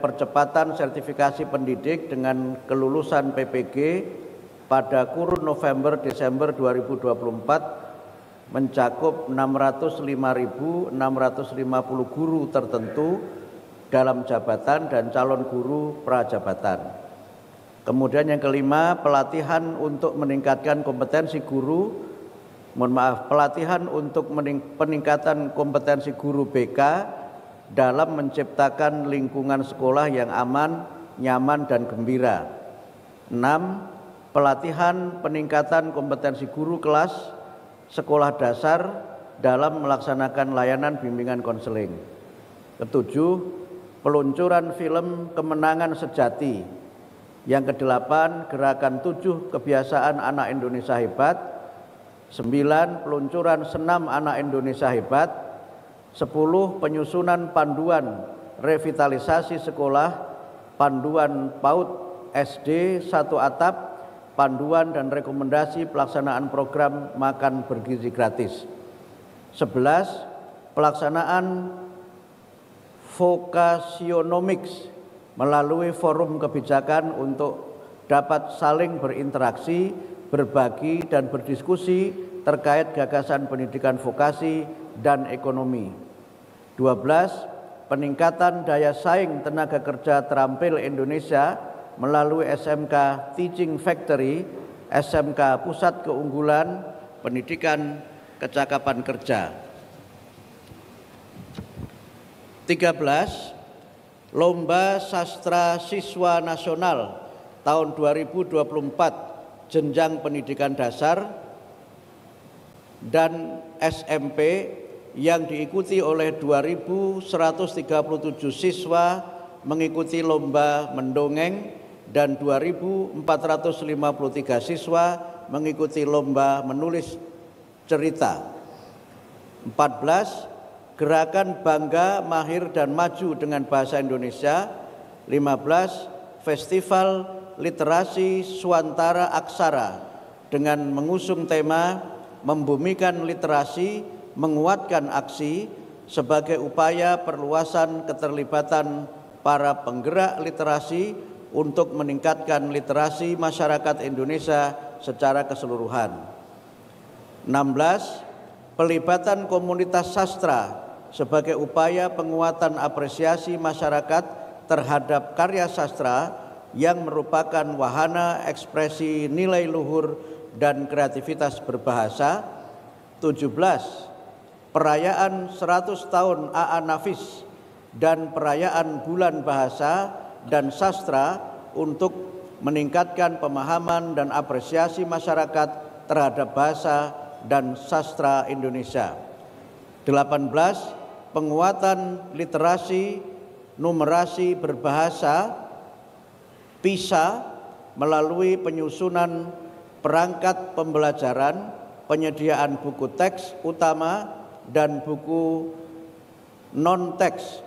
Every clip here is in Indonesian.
percepatan sertifikasi pendidik dengan kelulusan PPG pada kurun November-Desember 2024 mencakup 605.650 guru tertentu dalam jabatan dan calon guru prajabatan. Kemudian yang kelima, pelatihan untuk meningkatkan kompetensi guru, pelatihan untuk peningkatan kompetensi guru BK dalam menciptakan lingkungan sekolah yang aman, nyaman, dan gembira. 6. Pelatihan peningkatan kompetensi guru kelas sekolah dasar dalam melaksanakan layanan bimbingan konseling. 7. Peluncuran film Kemenangan Sejati. Yang ke-8, gerakan 7 kebiasaan anak Indonesia hebat. 9. Peluncuran senam anak Indonesia hebat. 10. Penyusunan panduan revitalisasi sekolah, panduan PAUD SD 1 atap, panduan dan rekomendasi pelaksanaan program makan bergizi gratis. 11. Pelaksanaan vocasionomics melalui forum kebijakan untuk dapat saling berinteraksi, berbagi, dan berdiskusi terkait gagasan pendidikan vokasi dan ekonomi. 12. Peningkatan daya saing tenaga kerja terampil Indonesia melalui SMK Teaching Factory, SMK Pusat Keunggulan Pendidikan Kecakapan Kerja. 13. Lomba Sastra Siswa Nasional tahun 2024 jenjang pendidikan dasar dan SMP yang diikuti oleh 2.137 siswa mengikuti lomba mendongeng dan 2.453 siswa mengikuti lomba menulis cerita. 14. Gerakan Bangga, Mahir, dan Maju dengan Bahasa Indonesia. 15. Festival Literasi Swantara Aksara dengan mengusung tema Membumikan Literasi, Menguatkan Aksi sebagai upaya perluasan keterlibatan para penggerak literasi untuk meningkatkan literasi masyarakat Indonesia secara keseluruhan. 16. Pelibatan komunitas sastra sebagai upaya penguatan apresiasi masyarakat terhadap karya sastra yang merupakan wahana ekspresi nilai luhur dan kreativitas berbahasa. 17. Perayaan 100 tahun A.A. Nafis dan perayaan Bulan Bahasa dan Sastra untuk meningkatkan pemahaman dan apresiasi masyarakat terhadap bahasa dan sastra Indonesia. 18. Penguatan literasi numerasi berbahasa PISA melalui penyusunan perangkat pembelajaran, penyediaan buku teks utama dan buku non-teks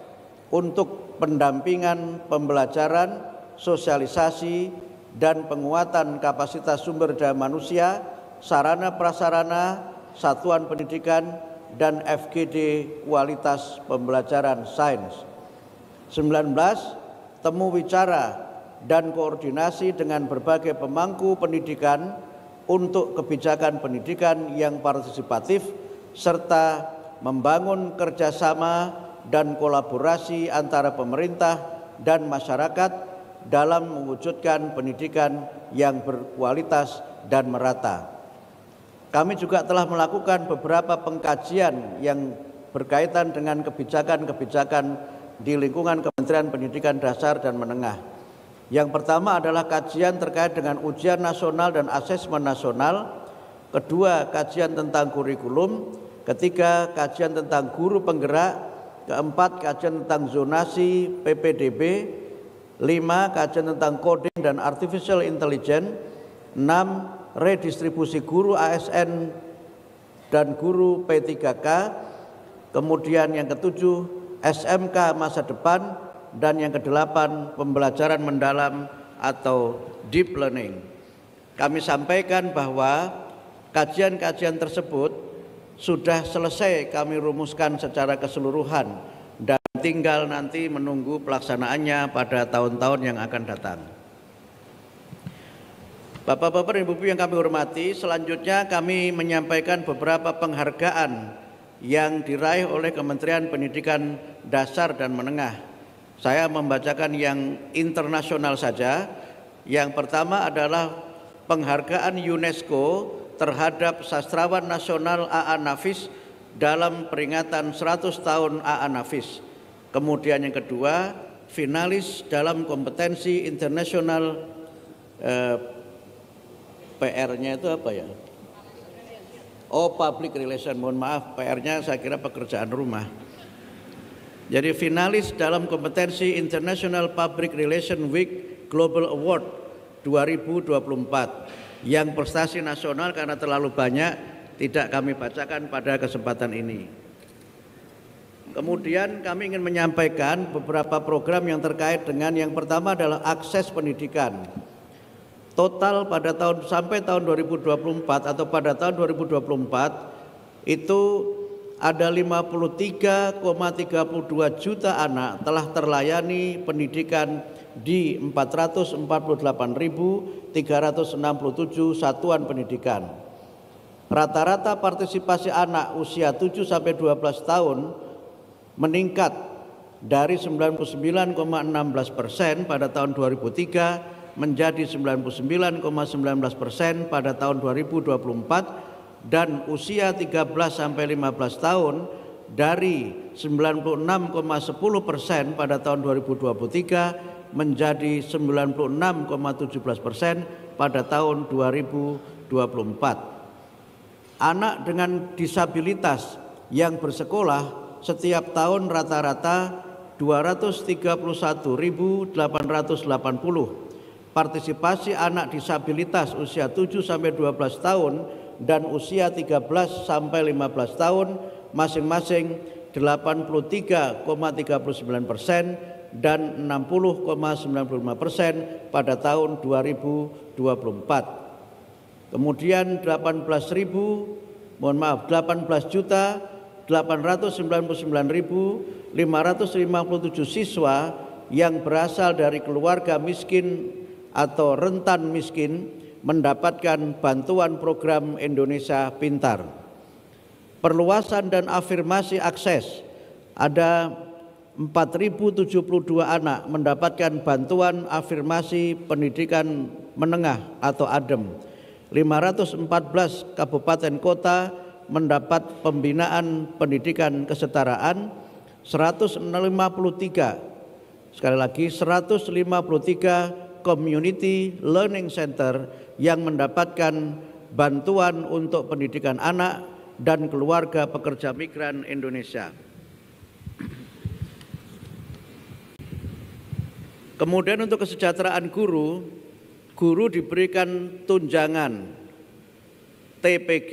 untuk pendampingan pembelajaran, sosialisasi, dan penguatan kapasitas sumber daya manusia, sarana prasarana, satuan pendidikan, dan FGD kualitas pembelajaran sains. 19. Temu wicara dan koordinasi dengan berbagai pemangku pendidikan untuk kebijakan pendidikan yang partisipatif serta membangun kerjasama dan kolaborasi antara pemerintah dan masyarakat dalam mewujudkan pendidikan yang berkualitas dan merata. Kami juga telah melakukan beberapa pengkajian yang berkaitan dengan kebijakan-kebijakan di lingkungan Kementerian Pendidikan Dasar dan Menengah. Yang pertama adalah kajian terkait dengan ujian nasional dan asesmen nasional. Kedua, kajian tentang kurikulum. Ketiga, kajian tentang guru penggerak. Keempat, kajian tentang zonasi PPDB. 5. Kajian tentang coding dan artificial intelligence. 6. Redistribusi guru ASN dan guru P3K. Kemudian yang ketujuh, SMK masa depan. Dan yang kedelapan, pembelajaran mendalam atau deep learning. Kami sampaikan bahwa kajian-kajian tersebut sudah selesai kami rumuskan secara keseluruhan dan tinggal nanti menunggu pelaksanaannya pada tahun-tahun yang akan datang. Bapak-bapak dan Ibu-ibu yang kami hormati, selanjutnya kami menyampaikan beberapa penghargaan yang diraih oleh Kementerian Pendidikan Dasar dan Menengah. Saya membacakan yang internasional saja. Yang pertama adalah penghargaan UNESCO terhadap sastrawan nasional A.A. Nafis dalam peringatan 100 tahun A.A. Nafis. Kemudian yang kedua, finalis dalam kompetensi internasional PR-nya itu apa ya? Oh, public relation. Mohon maaf, PR-nya saya kira pekerjaan rumah. Jadi finalis dalam kompetensi International Public Relation Week Global Award 2024. Yang prestasi nasional karena terlalu banyak tidak kami bacakan pada kesempatan ini. Kemudian kami ingin menyampaikan beberapa program yang terkait dengan yang pertama adalah akses pendidikan. Total pada tahun sampai tahun 2024 atau pada tahun 2024 itu ada 53,32 juta anak telah terlayani pendidikan di 448.367 satuan pendidikan. Rata-rata partisipasi anak usia 7 sampai 12 tahun meningkat dari 99,16% pada tahun 2003 menjadi 99,19% pada tahun 2024 dan usia 13 sampai 15 tahun dari 96,10% pada tahun 2023 menjadi 96,17% pada tahun 2024. Anak dengan disabilitas yang bersekolah setiap tahun rata-rata 231.880. Partisipasi anak disabilitas usia 7 sampai 12 tahun dan usia 13 sampai 15 tahun masing-masing 83,39% dan 60,95% pada tahun 2024. Kemudian 18.899.557 siswa yang berasal dari keluarga miskin atau rentan miskin mendapatkan bantuan program Indonesia Pintar. Perluasan dan afirmasi akses, ada 4.072 anak mendapatkan bantuan afirmasi pendidikan menengah atau ADEM. 514 kabupaten kota mendapat pembinaan pendidikan kesetaraan, 153 sekali lagi 153 Community Learning Center yang mendapatkan bantuan untuk pendidikan anak dan keluarga pekerja migran Indonesia. Kemudian untuk kesejahteraan guru, guru diberikan tunjangan TPG,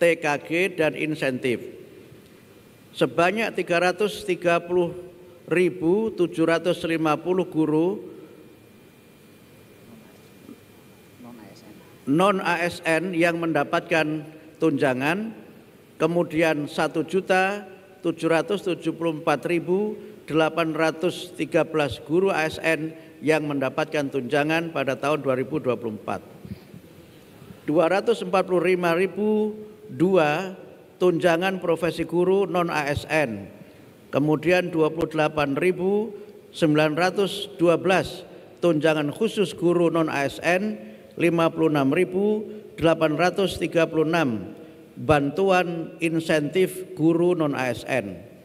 TKG dan insentif sebanyak 330.750 guru non-ASN yang mendapatkan tunjangan, kemudian 1.774.813 guru ASN yang mendapatkan tunjangan pada tahun 2024. 245.002 tunjangan profesi guru non-ASN, kemudian 28.912 tunjangan khusus guru non-ASN, 56.836 bantuan insentif guru non-ASN.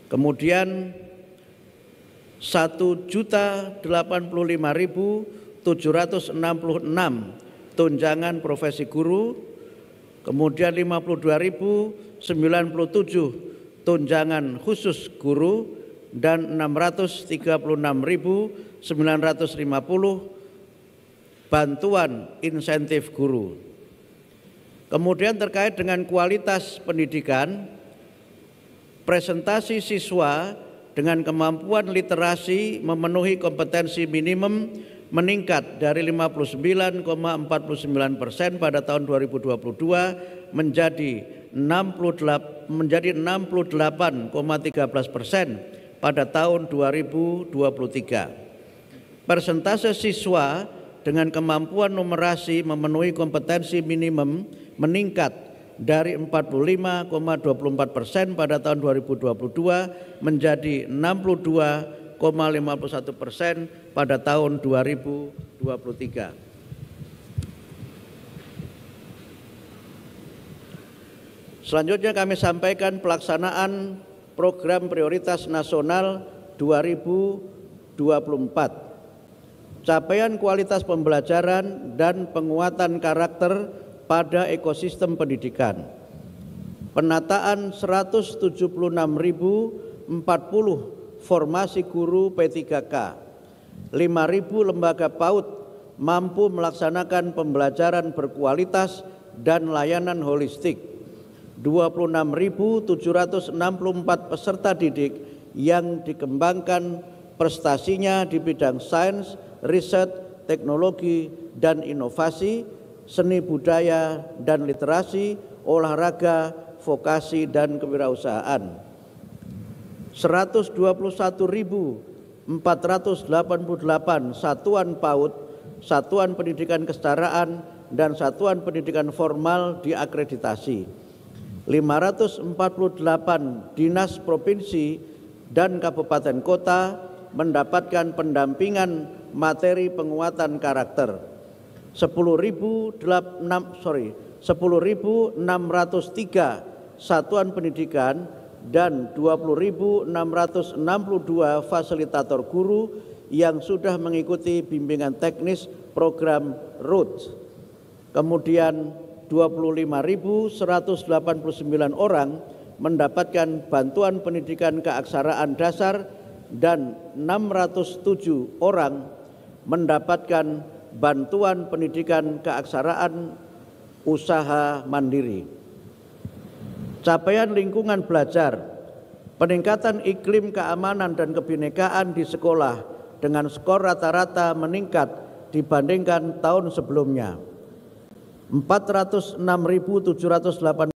Kemudian 1.085.766 tunjangan profesi guru, kemudian 52.097 tunjangan khusus guru dan 636.950 bantuan insentif guru. Kemudian terkait dengan kualitas pendidikan, presentasi siswa dengan kemampuan literasi memenuhi kompetensi minimum meningkat dari 59,49% pada tahun 2022 menjadi 68,13% pada tahun 2023. Persentase siswa dengan kemampuan numerasi memenuhi kompetensi minimum meningkat dari 45,24% pada tahun 2022 menjadi 62,51% pada tahun 2023. Selanjutnya kami sampaikan pelaksanaan program prioritas nasional 2024. Capaian kualitas pembelajaran dan penguatan karakter pada ekosistem pendidikan. Penataan 176.040 formasi guru P3K. 5.000 lembaga PAUD mampu melaksanakan pembelajaran berkualitas dan layanan holistik. 26.764 peserta didik yang dikembangkan prestasinya di bidang sains, riset, teknologi, dan inovasi, seni budaya dan literasi, olahraga, vokasi, dan kewirausahaan. 121.488 satuan PAUD, satuan pendidikan kesetaraan, dan satuan pendidikan formal diakreditasi. 548 dinas provinsi dan kabupaten kota mendapatkan pendampingan materi penguatan karakter. 10.603 satuan pendidikan dan 20.662 fasilitator guru yang sudah mengikuti bimbingan teknis program ROOT. Kemudian 25.189 orang mendapatkan bantuan pendidikan keaksaraan dasar dan 607 orang mendapatkan bantuan pendidikan keaksaraan usaha mandiri. Capaian lingkungan belajar, peningkatan iklim keamanan dan kebinekaan di sekolah dengan skor rata-rata meningkat dibandingkan tahun sebelumnya. 406.708